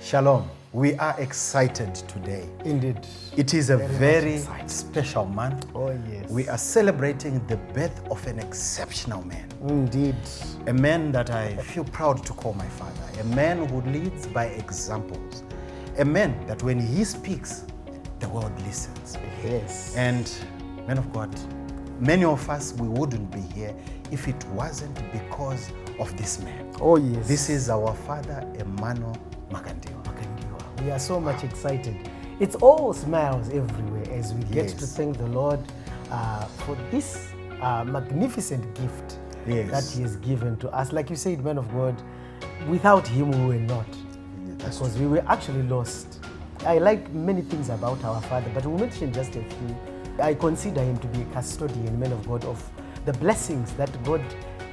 Shalom. We are excited today. Indeed. It is a very special month. Oh, yes. We are celebrating the birth of an exceptional man. Indeed. A man that I feel proud to call my father. A man who leads by examples. A man that when he speaks, the world listens. Yes. And men of God, many of us, we wouldn't be here if it wasn't because of this man. Oh, yes. This is our father, Emmanuel Makandiwa. We are so much excited. It's all smiles everywhere as we get to thank the Lord for this magnificent gift that He has given to us. Like you said, man of God, without Him we were not. Because we were actually lost. I like many things about our Father, but we mentioned just a few. I consider Him to be a custodian, man of God, of the blessings that God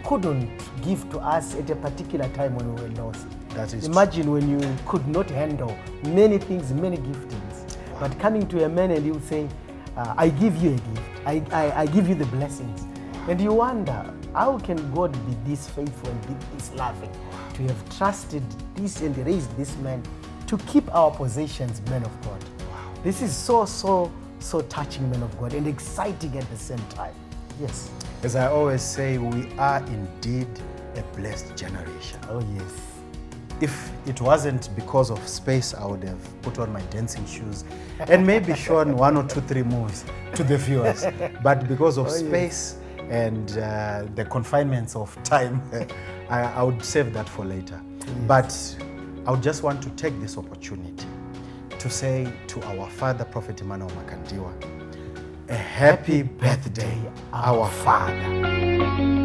couldn't give to us at a particular time when we were lost. That is Imagine when you could not handle many things, many giftings, but coming to a man and you say, I give you a gift, I give you the blessings. And you wonder, how can God be this faithful and be this loving to have trusted this and raised this man to keep our possessions, man of God. Wow. This is so touching, man of God, and exciting at the same time. Yes. As I always say, we are indeed a blessed generation. Oh, yes. If it wasn't because of space, I would have put on my dancing shoes and maybe shown 1 or 2, 3 moves to the viewers. But because of space and the confinements of time, I would save that for later. Yes. But I would just want to take this opportunity to say to our father, Prophet Emmanuel Makandiwa, a happy birthday, our Father.